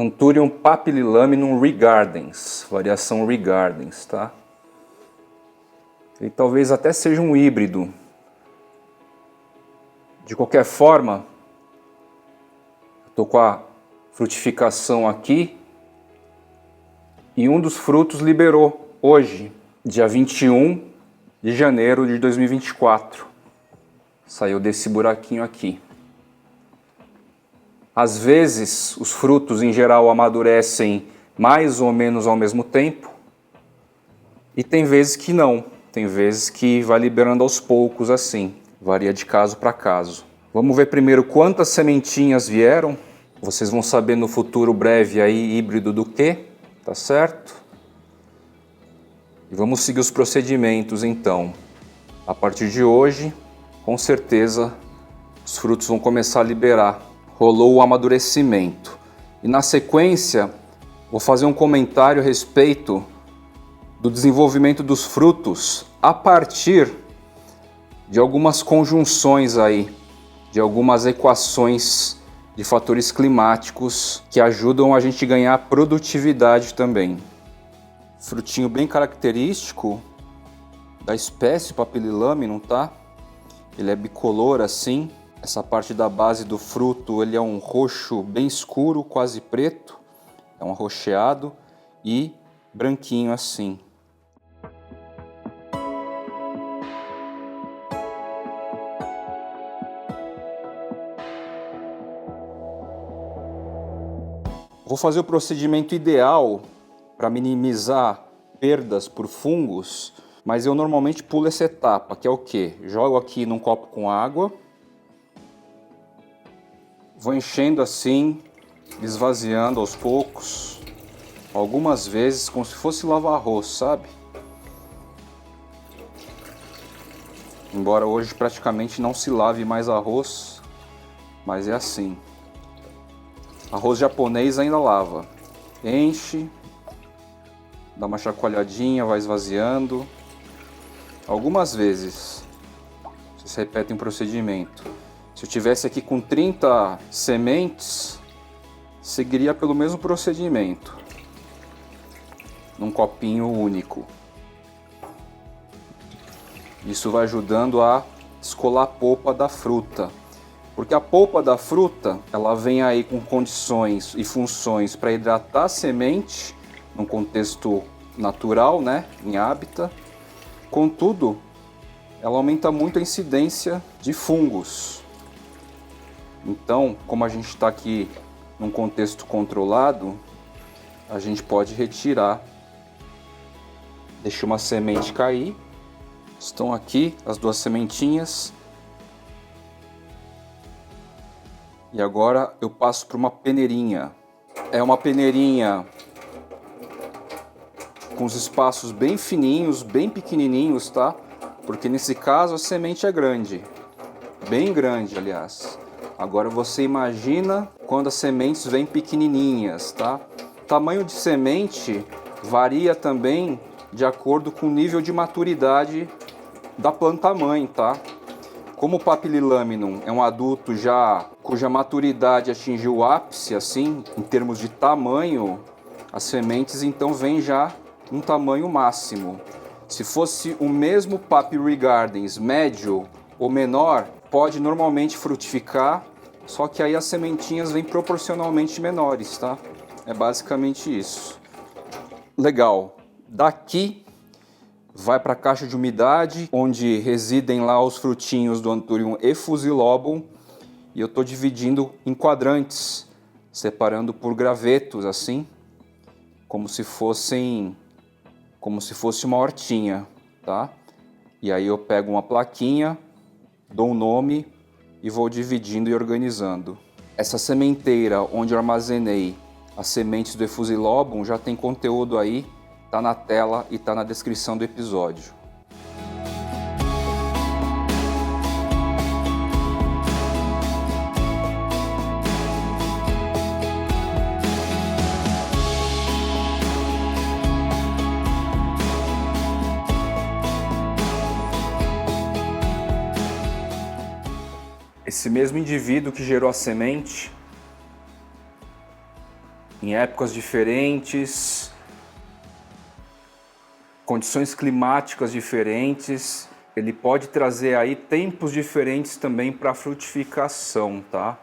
Anthurium papillilaminum regardens, variação regardens, tá? Ele talvez até seja um híbrido. De qualquer forma, estou com a frutificação aqui e um dos frutos liberou hoje, dia 21 de janeiro de 2024. Saiu desse buraquinho aqui. Às vezes, os frutos em geral amadurecem mais ou menos ao mesmo tempo e tem vezes que não. Tem vezes que vai liberando aos poucos assim. Varia de caso para caso. Vamos ver primeiro quantas sementinhas vieram. Vocês vão saber no futuro breve aí híbrido do que, tá certo? E vamos seguir os procedimentos então. A partir de hoje, com certeza, os frutos vão começar a liberar. Rolou o amadurecimento. E na sequência, vou fazer um comentário a respeito do desenvolvimento dos frutos a partir de algumas conjunções aí, de algumas equações de fatores climáticos que ajudam a gente a ganhar produtividade também. Frutinho bem característico da espécie Papillilaminum, tá? Ele é bicolor assim. Essa parte da base do fruto, ele é um roxo bem escuro, quase preto. É um arroxeado e branquinho assim. Vou fazer o procedimento ideal para minimizar perdas por fungos, mas eu normalmente pulo essa etapa, que é o quê? Jogo aqui num copo com água. Vou enchendo assim, esvaziando aos poucos, algumas vezes como se fosse lavar arroz, sabe? Embora hoje praticamente não se lave mais arroz, mas é assim. Arroz japonês ainda lava. Enche, dá uma chacoalhadinha, vai esvaziando. Algumas vezes vocês repetem o procedimento. Se eu tivesse aqui com 30 sementes, seguiria pelo mesmo procedimento, num copinho único. Isso vai ajudando a descolar a polpa da fruta, porque a polpa da fruta, ela vem aí com condições e funções para hidratar a semente, num contexto natural, né, em hábitat. Contudo, ela aumenta muito a incidência de fungos. Então, como a gente está aqui num contexto controlado, a gente pode retirar. Deixa uma semente cair. Estão aqui as duas sementinhas. E agora eu passo para uma peneirinha. É uma peneirinha com os espaços bem fininhos, bem pequenininhos, tá? Porque nesse caso a semente é grande. Bem grande, aliás. Agora você imagina quando as sementes vêm pequenininhas, tá? O tamanho de semente varia também de acordo com o nível de maturidade da planta-mãe, tá? Como o Papillilaminum é um adulto já cuja maturidade atingiu o ápice, assim, em termos de tamanho, as sementes então vêm já um tamanho máximo. Se fosse o mesmo Papilligardens médio ou menor, pode normalmente frutificar, só que aí as sementinhas vêm proporcionalmente menores, tá? É basicamente isso. Legal. Daqui vai para a caixa de umidade, onde residem lá os frutinhos do Anthurium effusilobum, e eu estou dividindo em quadrantes, separando por gravetos assim, como se fosse uma hortinha, tá? E aí eu pego uma plaquinha, dou um nome e vou dividindo e organizando. Essa sementeira onde eu armazenei as sementes do effusilobum já tem conteúdo aí, tá na tela e tá na descrição do episódio. Esse mesmo indivíduo que gerou a semente em épocas diferentes, condições climáticas diferentes. Ele pode trazer aí tempos diferentes também para a frutificação, tá?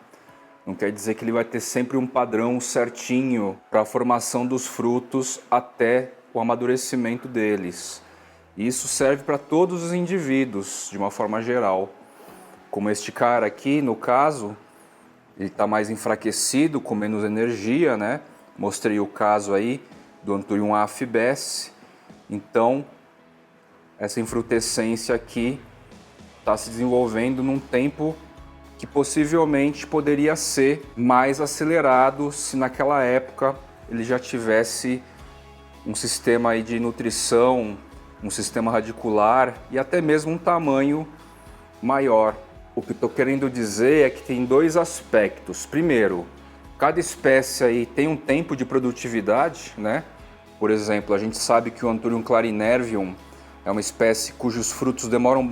Não quer dizer que ele vai ter sempre um padrão certinho para a formação dos frutos até o amadurecimento deles. Isso serve para todos os indivíduos, de uma forma geral. Como este cara aqui, no caso, ele está mais enfraquecido, com menos energia, né? Mostrei o caso aí do Anthurium afibes. Então, essa infrutescência aqui está se desenvolvendo num tempo que possivelmente poderia ser mais acelerado se naquela época ele já tivesse um sistema aí de nutrição, um sistema radicular e até mesmo um tamanho maior. O que estou querendo dizer é que tem dois aspectos. Primeiro, cada espécie aí tem um tempo de produtividade, né? Por exemplo, a gente sabe que o Anthurium clarinervium é uma espécie cujos frutos demoram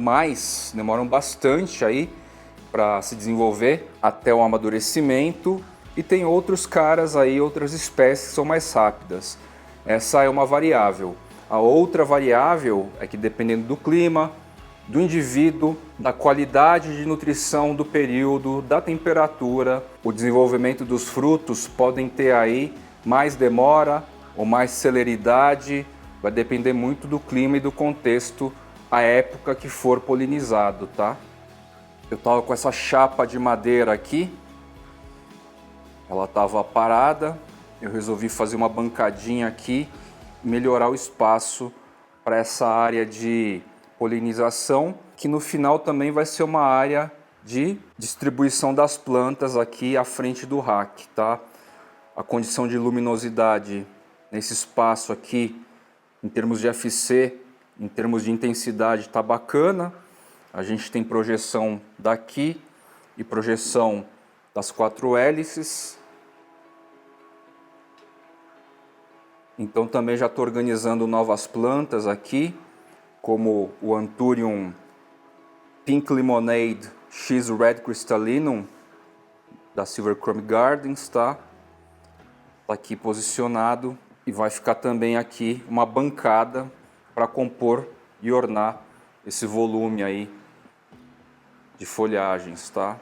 bastante aí para se desenvolver até o amadurecimento, e tem outros caras aí, outras espécies que são mais rápidas. Essa é uma variável. A outra variável é que, dependendo do clima, do indivíduo, da qualidade de nutrição do período, da temperatura, o desenvolvimento dos frutos podem ter aí mais demora ou mais celeridade. Vai depender muito do clima e do contexto, a época que for polinizado, tá? Eu estava com essa chapa de madeira aqui, ela estava parada, eu resolvi fazer uma bancadinha aqui, melhorar o espaço para essa área de polinização, que no final também vai ser uma área de distribuição das plantas aqui à frente do rack, tá? A condição de luminosidade nesse espaço aqui, em termos de FC, em termos de intensidade, está bacana. A gente tem projeção daqui e projeção das 4 hélices. Então também já estou organizando novas plantas aqui, como o Anthurium Pink Lemonade X Red Crystallinum da Silver Chrome Gardens, tá? Tá aqui posicionado, e vai ficar também aqui uma bancada para compor e ornar esse volume aí de folhagens, tá?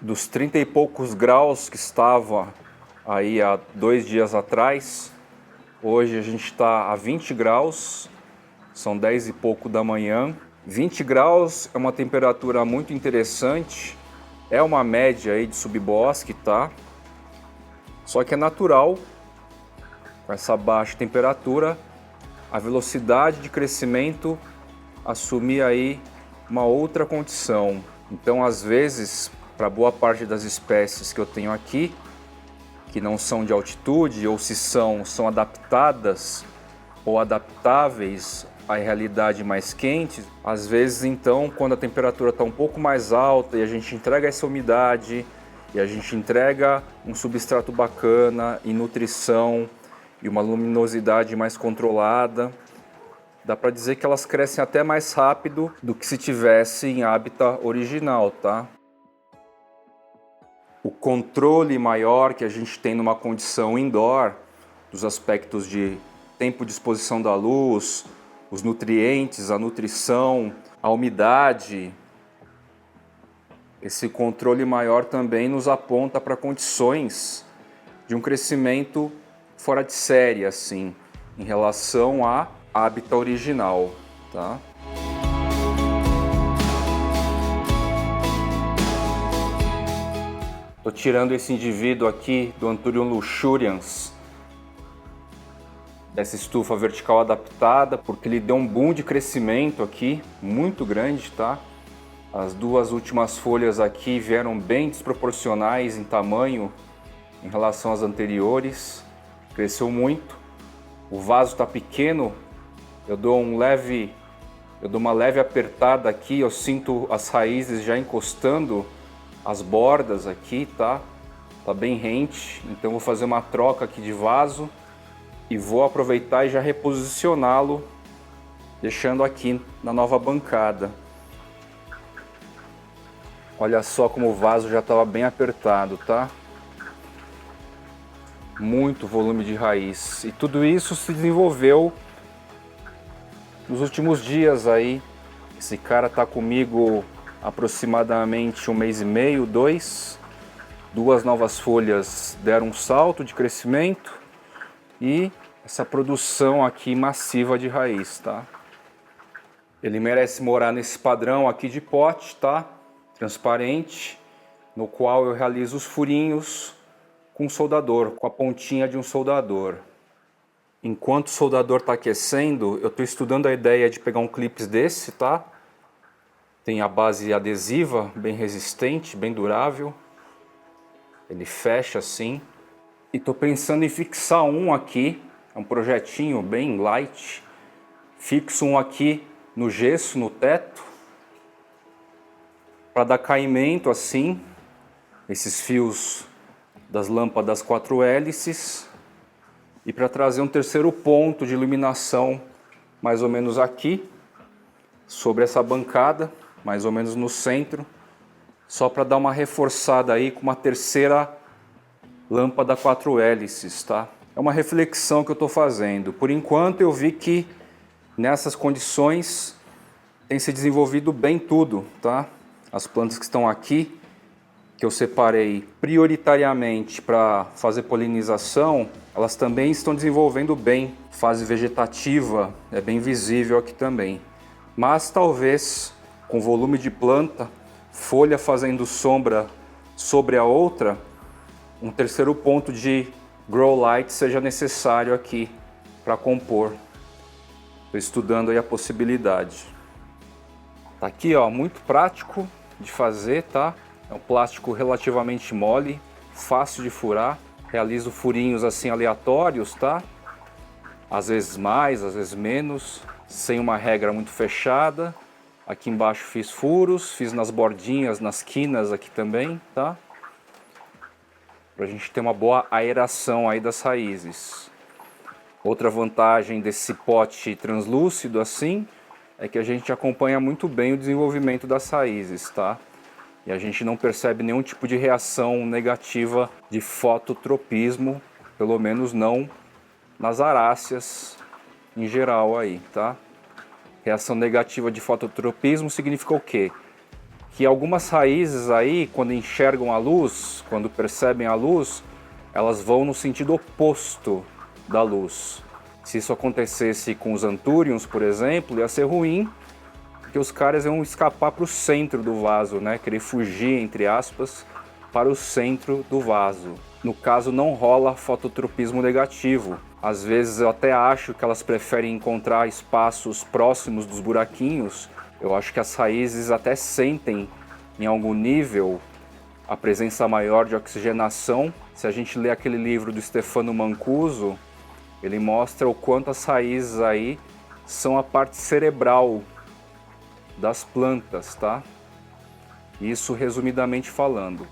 Dos 30 e poucos graus que estava aí há 2 dias atrás, hoje a gente está a 20 graus, são 10 e pouco da manhã. 20 graus é uma temperatura muito interessante, é uma média aí de subbosque, tá? Só que é natural, com essa baixa temperatura, a velocidade de crescimento assumir aí uma outra condição. Então, às vezes, para boa parte das espécies que eu tenho aqui, que não são de altitude, ou se são adaptadas ou adaptáveis à realidade mais quente, às vezes então, quando a temperatura está um pouco mais alta e a gente entrega essa umidade e a gente entrega um substrato bacana e nutrição e uma luminosidade mais controlada, dá para dizer que elas crescem até mais rápido do que se tivesse em hábitat original, tá? O controle maior que a gente tem numa condição indoor, dos aspectos de tempo de exposição da luz, os nutrientes, a nutrição, a umidade, esse controle maior também nos aponta para condições de um crescimento fora de série, assim, em relação a hábitat original, tá? Estou tirando esse indivíduo aqui do Anthurium luxurians dessa estufa vertical adaptada, porque ele deu um boom de crescimento aqui, muito grande, tá? As 2 últimas folhas aqui vieram bem desproporcionais em tamanho em relação às anteriores, cresceu muito. O vaso está pequeno, eu dou uma leve apertada aqui, eu sinto as raízes já encostando as bordas aqui, tá? Tá bem rente, então vou fazer uma troca aqui de vaso e vou aproveitar e já reposicioná-lo deixando aqui na nova bancada. Olha só como o vaso já estava bem apertado, tá? Muito volume de raiz. E tudo isso se desenvolveu nos últimos dias aí. Esse cara tá comigo aproximadamente 1 mês e meio, 2. Duas novas folhas deram um salto de crescimento e essa produção aqui massiva de raiz, tá? Ele merece morar nesse padrão aqui de pote, tá? Transparente, no qual eu realizo os furinhos com um soldador, com a pontinha de um soldador. Enquanto o soldador está aquecendo, eu estou estudando a ideia de pegar um clips desse, tá? Tem a base adesiva, bem resistente, bem durável. Ele fecha assim. E estou pensando em fixar um aqui, é um projetinho bem light. Fixo um aqui no gesso, no teto, para dar caimento assim, esses fios das lâmpadas 4 hélices, e para trazer um terceiro ponto de iluminação mais ou menos aqui, sobre essa bancada, mais ou menos no centro, só para dar uma reforçada aí com uma terceira lâmpada 4 hélices, tá? É uma reflexão que eu estou fazendo. Por enquanto eu vi que nessas condições tem se desenvolvido bem tudo, tá? As plantas que estão aqui, que eu separei prioritariamente para fazer polinização, elas também estão desenvolvendo bem. Fase vegetativa é bem visível aqui também. Mas talvez com volume de planta, folha fazendo sombra sobre a outra, um terceiro ponto de grow light seja necessário aqui para compor. Estou estudando aí a possibilidade. Tá aqui, ó, muito prático de fazer, tá? É um plástico relativamente mole, fácil de furar. Realizo furinhos assim aleatórios, tá? Às vezes mais, às vezes menos, sem uma regra muito fechada. Aqui embaixo fiz furos, fiz nas bordinhas, nas quinas aqui também, tá? Pra gente ter uma boa aeração aí das raízes. Outra vantagem desse pote translúcido assim é que a gente acompanha muito bem o desenvolvimento das raízes, tá? E a gente não percebe nenhum tipo de reação negativa de fototropismo, pelo menos não nas aráceas em geral aí, tá? Reação negativa de fototropismo significa o quê? Que algumas raízes aí, quando enxergam a luz, quando percebem a luz, elas vão no sentido oposto da luz. Se isso acontecesse com os anthuriums, por exemplo, ia ser ruim, porque os caras iam escapar para o centro do vaso, né? Querer fugir, entre aspas, para o centro do vaso. No caso, não rola fototropismo negativo. Às vezes eu até acho que elas preferem encontrar espaços próximos dos buraquinhos. Eu acho que as raízes até sentem, em algum nível, a presença maior de oxigenação. Se a gente lê aquele livro do Stefano Mancuso, ele mostra o quanto as raízes aí são a parte cerebral das plantas, tá? Isso resumidamente falando.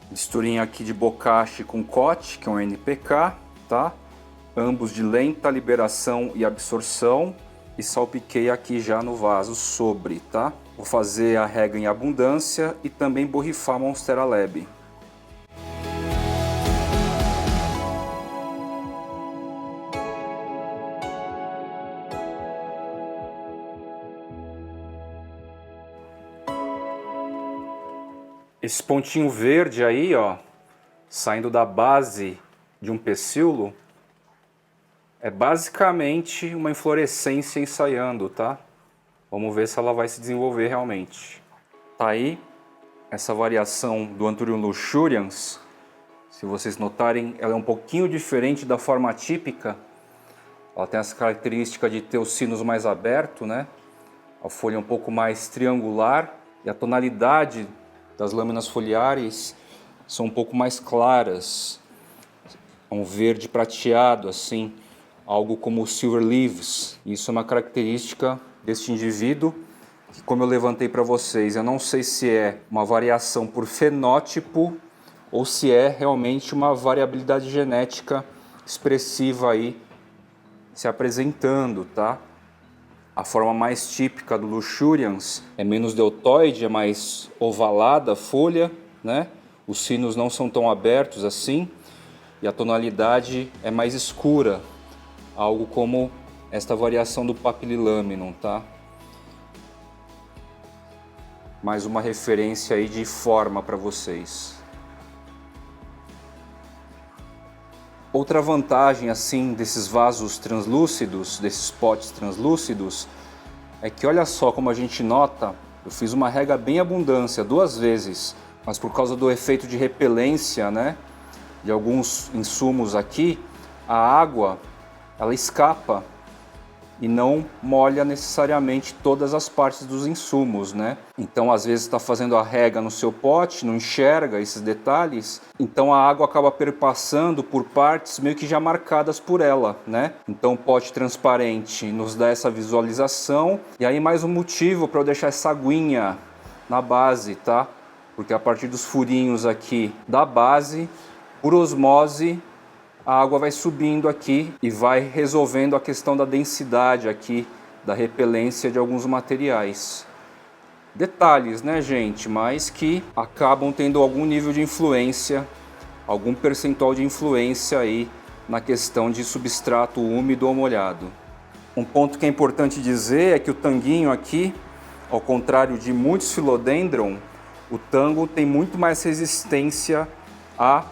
Misturinha aqui de bocache com cote, que é um NPK, tá? Ambos de lenta liberação e absorção, e salpiquei aqui já no vaso sobre, tá? Vou fazer a rega em abundância e também borrifar Monstera Lab. Esse pontinho verde aí, ó, saindo da base de um pecíolo, é basicamente uma inflorescência ensaiando, tá? Vamos ver se ela vai se desenvolver realmente. Tá aí essa variação do Anthurium luxurians. Se vocês notarem, ela é um pouquinho diferente da forma típica. Ela tem essa característica de ter os sinos mais abertos, né? A folha é um pouco mais triangular e a tonalidade das lâminas foliares são um pouco mais claras. Um verde prateado, assim, algo como silver leaves. Isso é uma característica deste indivíduo que, como eu levantei para vocês, eu não sei se é uma variação por fenótipo ou se é realmente uma variabilidade genética expressiva aí se apresentando, tá? A forma mais típica do Luxurians é menos deltoide, é mais ovalada a folha, né? Os sinos não são tão abertos assim e a tonalidade é mais escura, algo como esta variação do Papililaminum, tá? Mais uma referência aí de forma para vocês. Outra vantagem assim desses vasos translúcidos, desses potes translúcidos, é que olha só como a gente nota, eu fiz uma rega bem abundância 2 vezes, mas por causa do efeito de repelência, né, de alguns insumos aqui, a água ela escapa e não molha necessariamente todas as partes dos insumos, né? Então às vezes está fazendo a rega no seu pote, não enxerga esses detalhes, então a água acaba perpassando por partes meio que já marcadas por ela, né? Então o pote transparente nos dá essa visualização, e aí mais um motivo para eu deixar essa aguinha na base, tá? Porque a partir dos furinhos aqui da base, por osmose, a água vai subindo aqui e vai resolvendo a questão da densidade aqui, da repelência de alguns materiais. Detalhes, né, gente? Mas que acabam tendo algum nível de influência, algum percentual de influência aí na questão de substrato úmido ou molhado. Um ponto que é importante dizer é que o tanguinho aqui, ao contrário de muitos Philodendron, o tango tem muito mais resistência a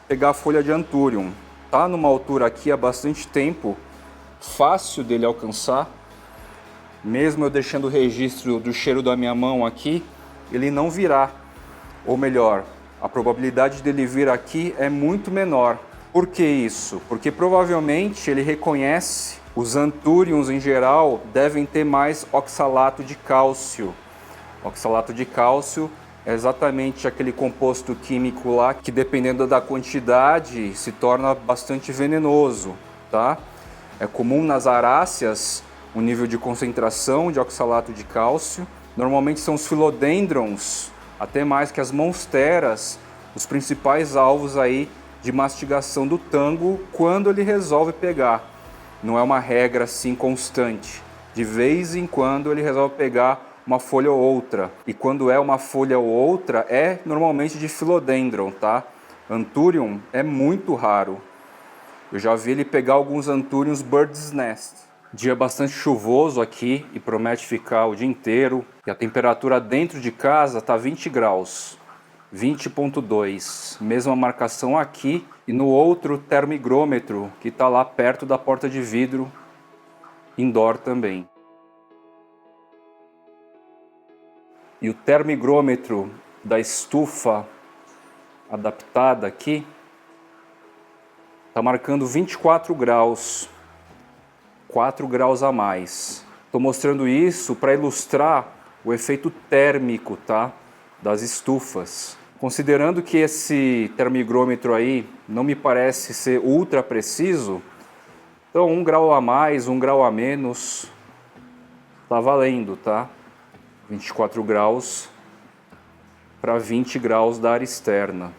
pegar a folha de Anthurium. Tá numa altura aqui há bastante tempo, fácil dele alcançar. Mesmo eu deixando o registro do cheiro da minha mão aqui, ele não virá. Ou melhor, a probabilidade dele vir aqui é muito menor. Por que isso? Porque provavelmente ele reconhece, os Anthuriums em geral devem ter mais oxalato de cálcio. Oxalato de cálcio é exatamente aquele composto químico lá que, dependendo da quantidade, se torna bastante venenoso, tá? É comum nas aráceas um nível de concentração de oxalato de cálcio. Normalmente são os Philodendrons, até mais que as monsteras, os principais alvos aí de mastigação do tango quando ele resolve pegar. Não é uma regra assim constante. De vez em quando ele resolve pegar uma folha ou outra, e quando é uma folha ou outra é normalmente de Philodendron, tá? Anthurium é muito raro. Eu já vi ele pegar alguns Anthuriums Bird's Nest. Dia bastante chuvoso aqui e promete ficar o dia inteiro, e a temperatura dentro de casa tá 20 graus, 20,2, mesma marcação aqui e no outro termigrômetro que tá lá perto da porta de vidro, indoor também. E o termigrômetro da estufa adaptada aqui está marcando 24 graus, 4 graus a mais. Estou mostrando isso para ilustrar o efeito térmico, tá, das estufas. Considerando que esse termigrômetro aí não me parece ser ultra preciso, então 1 grau a mais, 1 grau a menos, tá valendo, tá? 24 graus para 20 graus da área externa.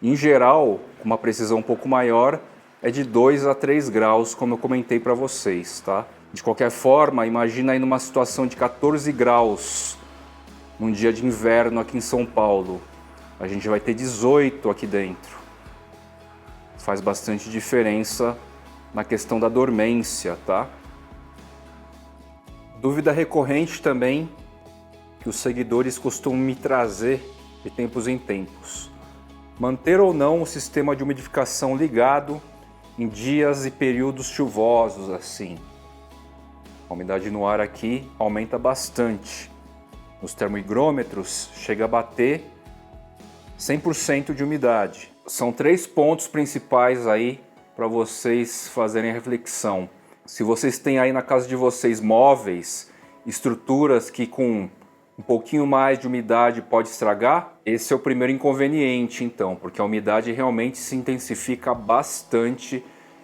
Em geral, com uma precisão um pouco maior, é de 2 a 3 graus, como eu comentei para vocês, tá? De qualquer forma, imagina aí numa situação de 14 graus, num dia de inverno aqui em São Paulo. A gente vai ter 18 aqui dentro. Faz bastante diferença na questão da dormência, tá? Dúvida recorrente também que os seguidores costumam me trazer de tempos em tempos. Manter ou não o sistema de umidificação ligado em dias e períodos chuvosos assim. A umidade no ar aqui aumenta bastante. Nos termohigrômetros chega a bater 100% de umidade. São 3 pontos principais aí para vocês fazerem reflexão. Se vocês têm aí na casa de vocês móveis, estruturas que com um pouquinho mais de umidade pode estragar, esse é o primeiro inconveniente então, porque a umidade realmente se intensifica bastante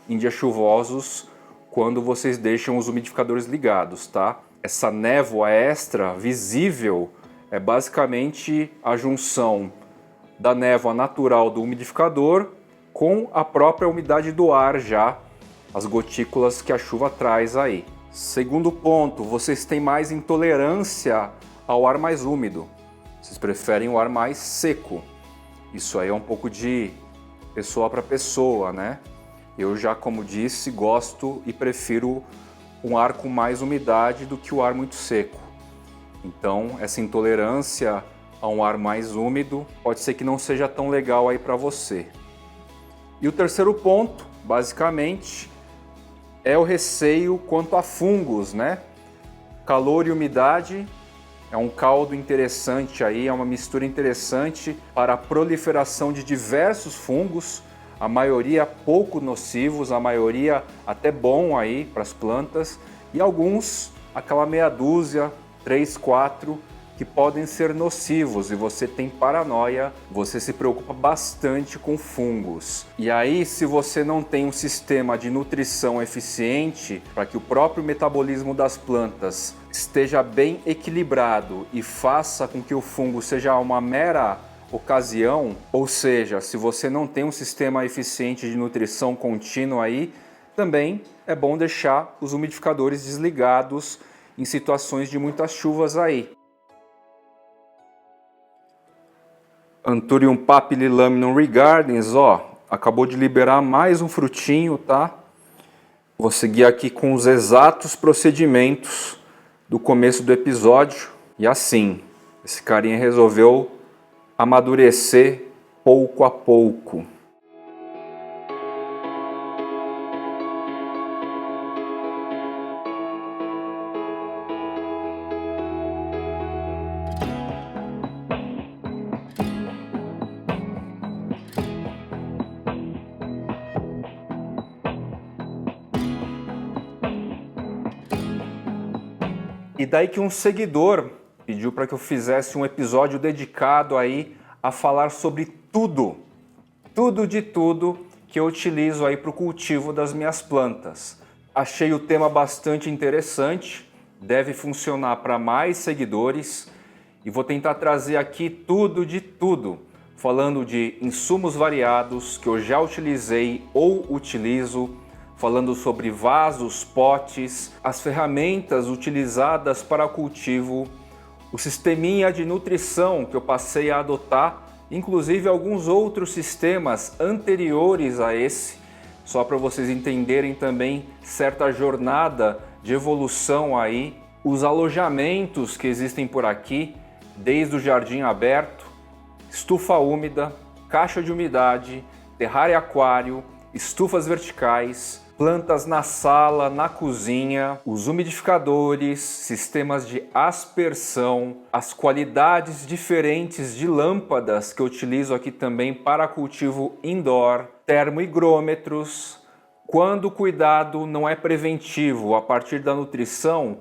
em dias chuvosos quando vocês deixam os umidificadores ligados, tá? Essa névoa extra visível é basicamente a junção da névoa natural do umidificador com a própria umidade do ar já, as gotículas que a chuva traz aí. Segundo ponto, vocês têm mais intolerância ao ar mais úmido. Vocês preferem o ar mais seco. Isso aí é um pouco de pessoa para pessoa, né? Eu já, como disse, gosto e prefiro um ar com mais umidade do que o ar muito seco. Então, essa intolerância a um ar mais úmido pode ser que não seja tão legal aí para você. E o terceiro ponto, basicamente, é o receio quanto a fungos, né? Calor e umidade é um caldo interessante aí, é uma mistura interessante para a proliferação de diversos fungos, a maioria pouco nocivos, a maioria até bom aí para as plantas, e alguns, aquela meia dúzia, 3, 4, que podem ser nocivos, e você tem paranoia, você se preocupa bastante com fungos. E aí, se você não tem um sistema de nutrição eficiente para que o próprio metabolismo das plantas esteja bem equilibrado e faça com que o fungo seja uma mera ocasião, ou seja, se você não tem um sistema eficiente de nutrição contínua aí, também é bom deixar os umidificadores desligados em situações de muitas chuvas aí. Anthurium papillilaminum regardens, ó, acabou de liberar mais um frutinho, tá? Vou seguir aqui com os exatos procedimentos do começo do episódio. E assim, esse carinha resolveu amadurecer pouco a pouco. E daí que um seguidor pediu para que eu fizesse um episódio dedicado aí a falar sobre tudo de tudo que eu utilizo aí para o cultivo das minhas plantas. Achei o tema bastante interessante, deve funcionar para mais seguidores e vou tentar trazer aqui tudo de tudo, falando de insumos variados que eu já utilizei ou utilizo, falando sobre vasos, potes, as ferramentas utilizadas para cultivo, o sisteminha de nutrição que eu passei a adotar, inclusive alguns outros sistemas anteriores a esse, só para vocês entenderem também certa jornada de evolução aí, os alojamentos que existem por aqui, desde o jardim aberto, estufa úmida, caixa de umidade, terrário aquário, estufas verticais, plantas na sala, na cozinha, os umidificadores, sistemas de aspersão, as qualidades diferentes de lâmpadas que eu utilizo aqui também para cultivo indoor, termohigrômetros, quando o cuidado não é preventivo a partir da nutrição,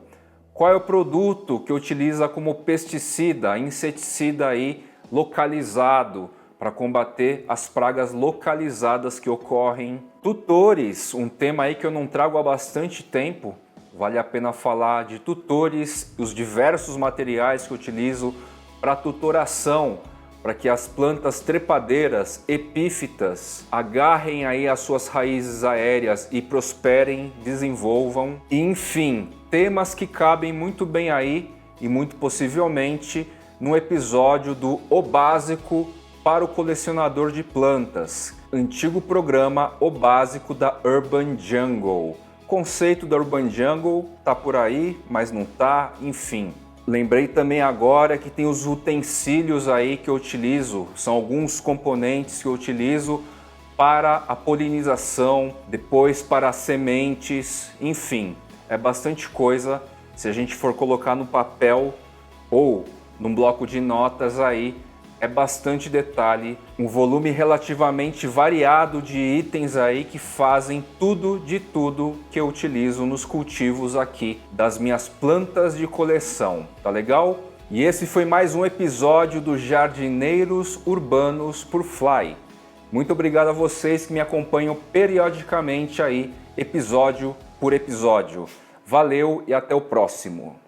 qual é o produto que utiliza como pesticida, inseticida aí localizado, para combater as pragas localizadas que ocorrem. Tutores, um tema aí que eu não trago há bastante tempo, vale a pena falar de tutores, os diversos materiais que eu utilizo para tutoração, para que as plantas trepadeiras, epífitas, agarrem aí as suas raízes aéreas e prosperem, desenvolvam. E, enfim, temas que cabem muito bem aí e muito possivelmente no episódio do O Básico para o colecionador de plantas, antigo programa O Básico da Urban Jungle. O conceito da Urban Jungle tá por aí, mas não tá, enfim. Lembrei também agora que tem os utensílios aí que eu utilizo, são alguns componentes que eu utilizo para a polinização, depois para as sementes, enfim, é bastante coisa. Se a gente for colocar no papel ou num bloco de notas aí, é bastante detalhe, um volume relativamente variado de itens aí que fazem tudo de tudo que eu utilizo nos cultivos aqui das minhas plantas de coleção, tá legal? E esse foi mais um episódio do Jardineiros Urbanos por Fly. Muito obrigado a vocês que me acompanham periodicamente aí, episódio por episódio. Valeu e até o próximo!